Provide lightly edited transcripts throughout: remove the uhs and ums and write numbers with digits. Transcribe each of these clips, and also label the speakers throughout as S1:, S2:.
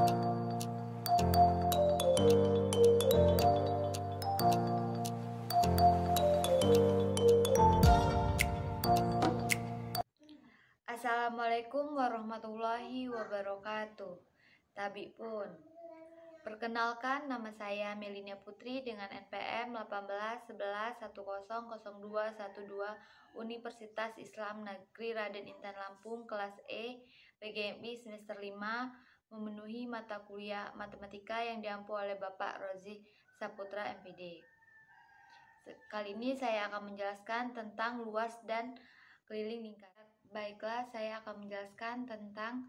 S1: Assalamualaikum warahmatullahi wabarakatuh. Tabi pun. Perkenalkan, nama saya Melinia Putri dengan NPM 1811100212 Universitas Islam Negeri Raden Intan Lampung, kelas E, PGMI semester 5, memenuhi mata kuliah matematika yang diampu oleh Bapak Rozi Saputra MPD. Kali ini saya akan menjelaskan tentang luas dan keliling lingkaran. Baiklah, saya akan menjelaskan tentang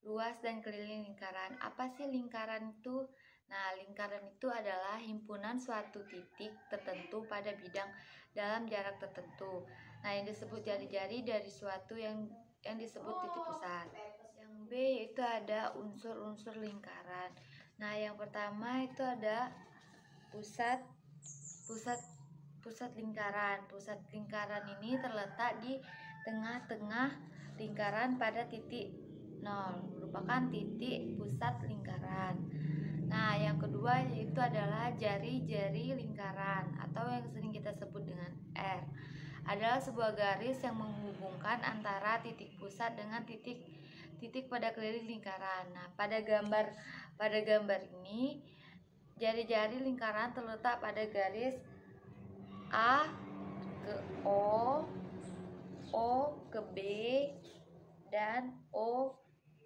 S1: luas dan keliling lingkaran. Apa sih lingkaran itu? Nah, lingkaran itu adalah himpunan suatu titik tertentu pada bidang dalam jarak tertentu. Nah, yang disebut jari-jari dari suatu yang disebut titik pusat. Yang B itu ada unsur-unsur lingkaran. Nah, yang pertama itu ada pusat lingkaran. Pusat lingkaran ini terletak di tengah-tengah lingkaran pada titik 0, merupakan titik pusat lingkaran. Nah, yang kedua yaitu adalah jari-jari lingkaran atau yang sering kita sebut dengan R. Adalah sebuah garis yang menghubungkan antara titik pusat dengan titik pada keliling lingkaran. Nah, pada gambar ini jari-jari lingkaran terletak pada garis A ke O ke B, dan O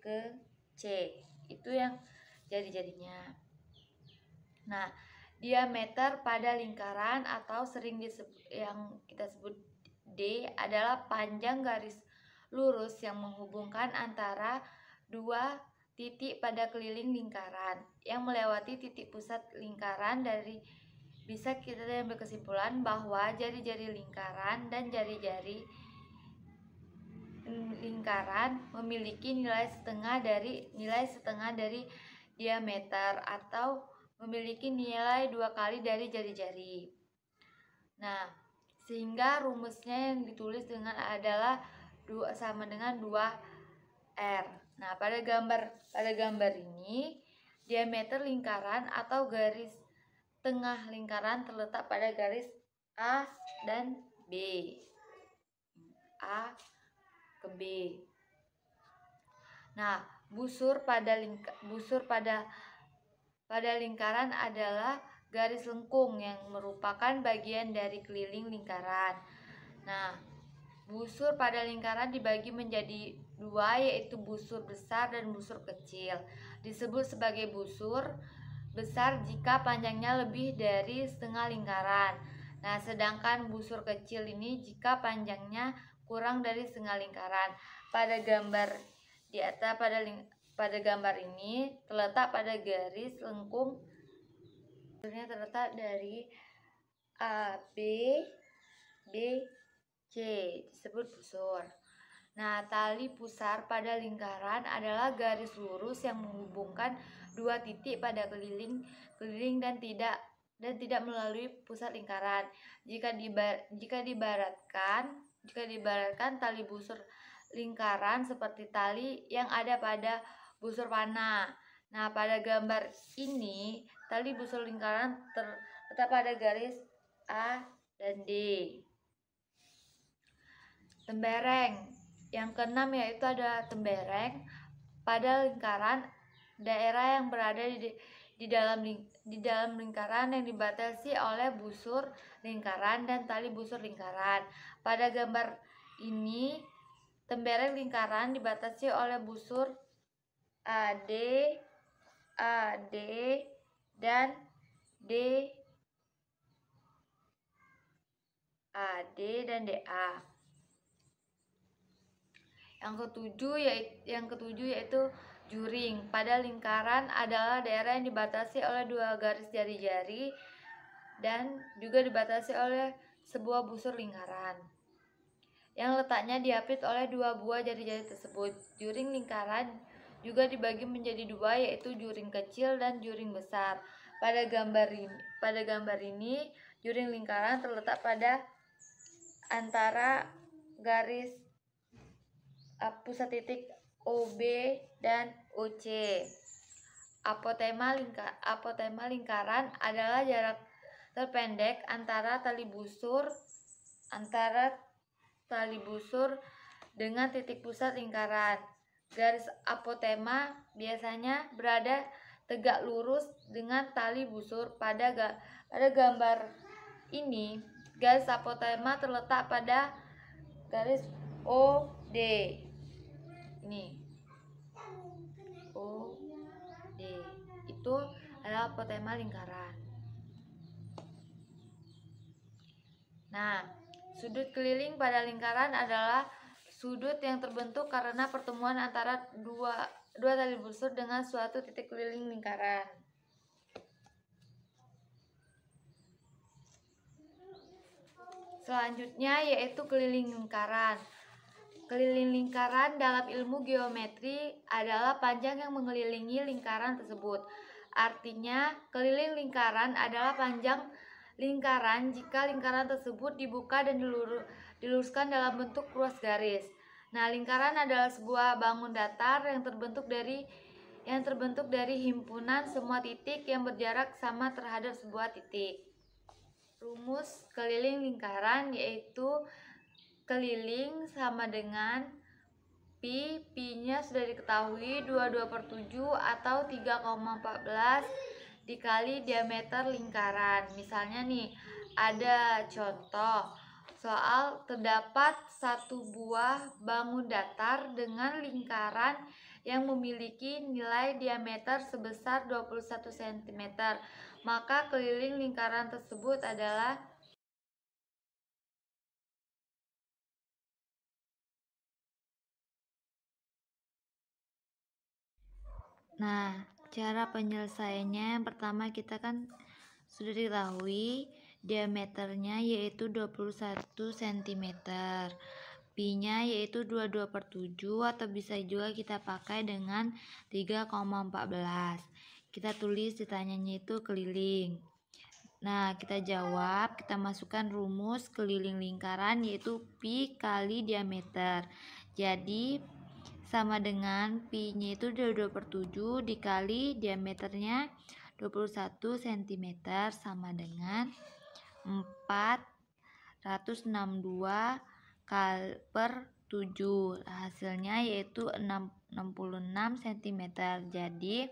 S1: ke C. Itu yang jari-jarinya. Nah, diameter pada lingkaran atau yang kita sebut D adalah panjang garis lurus yang menghubungkan antara dua titik pada keliling lingkaran yang melewati titik pusat lingkaran. Bisa kita ambil kesimpulan bahwa jari-jari lingkaran dan jari-jari lingkaran memiliki nilai setengah dari diameter atau memiliki nilai 2 kali dari jari-jari. Nah, sehingga rumusnya yang ditulis adalah sama dengan 2R. Nah, pada gambar ini diameter lingkaran atau garis tengah lingkaran terletak pada garis A dan B. A ke B. Nah, busur pada lingkaran adalah garis lengkung yang merupakan bagian dari keliling lingkaran. Nah, busur pada lingkaran dibagi menjadi dua, yaitu busur besar dan busur kecil. Disebut sebagai busur besar jika panjangnya lebih dari setengah lingkaran. Nah, sedangkan busur kecil ini jika panjangnya kurang dari setengah lingkaran. Pada gambar di atas pada gambar ini terletak pada garis lengkung. Terletak dari A, B, C, disebut busur. Nah, tali pusar pada lingkaran adalah garis lurus yang menghubungkan dua titik pada keliling dan tidak melalui pusat lingkaran. Jika diibaratkan tali busur lingkaran seperti tali yang ada pada busur panah. Nah, pada gambar ini tali busur lingkaran terletak pada garis A dan D. Tembereng. Yang keenam yaitu ada tembereng pada lingkaran, daerah yang berada di dalam lingkaran yang dibatasi oleh busur lingkaran dan tali busur lingkaran. Pada gambar ini tembereng lingkaran dibatasi oleh busur AD, dan DA. Yang ketujuh yaitu juring. Pada lingkaran adalah daerah yang dibatasi oleh dua garis jari-jari dan juga dibatasi oleh sebuah busur lingkaran yang letaknya diapit oleh dua buah jari-jari tersebut. Juring lingkaran juga dibagi menjadi dua, yaitu juring kecil dan juring besar. Pada gambar ini juring lingkaran terletak pada antara garis pusat titik OB dan OC. apotema lingkaran adalah jarak terpendek antara tali busur dengan titik pusat lingkaran. Garis apotema biasanya berada tegak lurus dengan tali busur. Pada gambar ini, garis apotema terletak pada garis OD. Ini OD itu adalah apotema lingkaran. Nah, sudut keliling pada lingkaran adalah sudut yang terbentuk karena pertemuan antara dua tali busur dengan suatu titik keliling lingkaran. Selanjutnya yaitu keliling lingkaran. Keliling lingkaran dalam ilmu geometri adalah panjang yang mengelilingi lingkaran tersebut. Artinya, keliling lingkaran adalah panjang lingkaran jika lingkaran tersebut dibuka dan diluruskan dalam bentuk ruas garis. Nah, lingkaran adalah sebuah bangun datar yang terbentuk dari himpunan semua titik yang berjarak sama terhadap sebuah titik. Rumus keliling lingkaran yaitu keliling sama dengan Pi-nya sudah diketahui 22/7 atau 3,14 dikali diameter lingkaran. Misalnya nih, ada contoh soal terdapat satu buah bangun datar dengan lingkaran yang memiliki nilai diameter sebesar 21 cm. Maka keliling lingkaran tersebut adalah Nah, cara penyelesaiannya yang pertama kita kan sudah diketahui diameternya yaitu 21 cm. Pi-nya yaitu 22/7 atau bisa juga kita pakai dengan 3,14. Kita tulis ditanyanya itu keliling. Nah, kita jawab, kita masukkan rumus keliling lingkaran yaitu Pi kali diameter. Jadi sama dengan Pi-nya itu 22/7 dikali diameternya 21 cm sama dengan 462 per 7. Hasilnya yaitu 66 cm. Jadi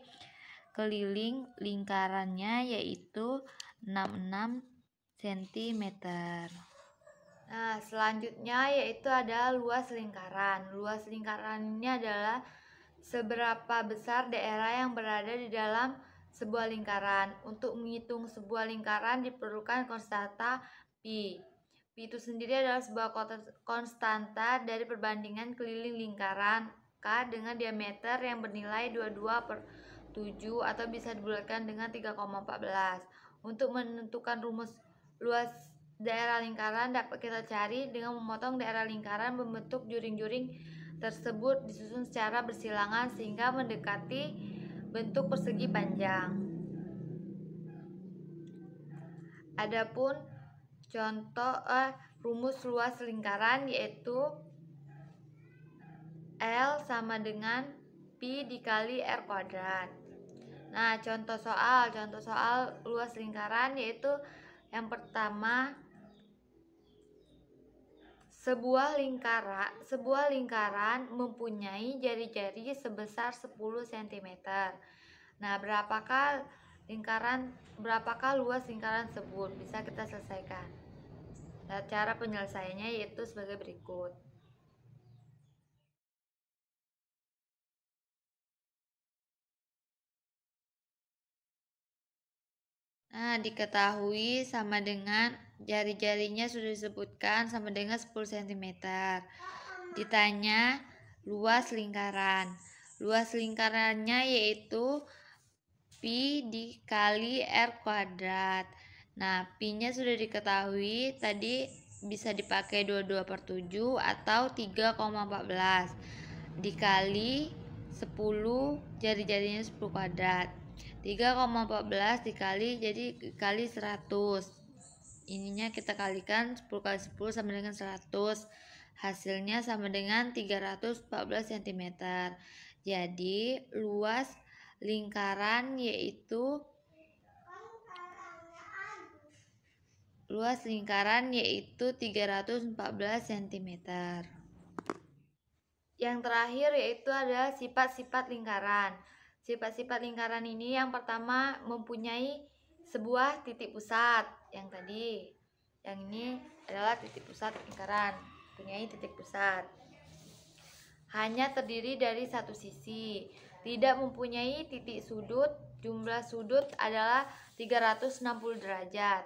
S1: keliling lingkarannya yaitu 66 cm. Nah, selanjutnya yaitu ada luas lingkaran. Luas lingkaran ini adalah seberapa besar daerah yang berada di dalam sebuah lingkaran. Untuk menghitung sebuah lingkaran diperlukan konstanta Pi. Pi itu sendiri adalah sebuah konstanta dari perbandingan keliling lingkaran K dengan diameter yang bernilai 22/7 atau bisa dibulatkan dengan 3,14. Untuk menentukan rumus luas daerah lingkaran dapat kita cari dengan memotong daerah lingkaran membentuk juring-juring tersebut disusun secara bersilangan sehingga mendekati bentuk persegi panjang. Adapun contoh rumus luas lingkaran yaitu L sama dengan Pi dikali R kuadrat. Nah, contoh soal luas lingkaran yaitu yang pertama, sebuah lingkaran mempunyai jari-jari sebesar 10 cm. Nah, berapakah luas lingkaran tersebut? Bisa kita selesaikan. Nah, cara penyelesaiannya yaitu sebagai berikut. Nah, diketahui sama dengan jari-jarinya sudah disebutkan sama dengan 10 cm. Ditanya luas lingkaran. Luas lingkarannya yaitu Pi dikali R kuadrat. Nah, Pi-nya sudah diketahui, tadi bisa dipakai 22/7 atau 3,14 dikali 10, jari-jarinya 10 kuadrat. 3,14 dikali 100. Ininya kita kalikan 10 kali 10 sama dengan 100. Hasilnya sama dengan 314 cm. Jadi luas lingkaran yaitu 314 cm. Yang terakhir yaitu adalah sifat-sifat lingkaran. Sifat-sifat lingkaran ini yang pertama mempunyai sebuah titik pusat. Yang tadi, yang ini adalah titik pusat lingkaran, mempunyai titik pusat. Hanya terdiri dari satu sisi, tidak mempunyai titik sudut. Jumlah sudut adalah 360 derajat.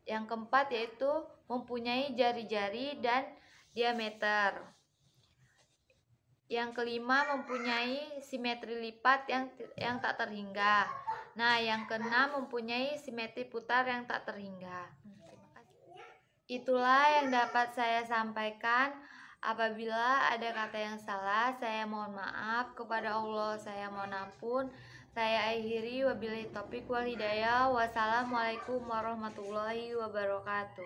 S1: Yang keempat yaitu mempunyai jari-jari dan diameter. Yang kelima mempunyai simetri lipat yang tak terhingga. Nah, yang keenam mempunyai simetri putar yang tak terhingga. Itulah yang dapat saya sampaikan. Apabila ada kata yang salah, saya mohon maaf. Kepada Allah saya mohon ampun. Saya akhiri, wabillahi taufiq wal hidayah. Wassalamualaikum warahmatullahi wabarakatuh.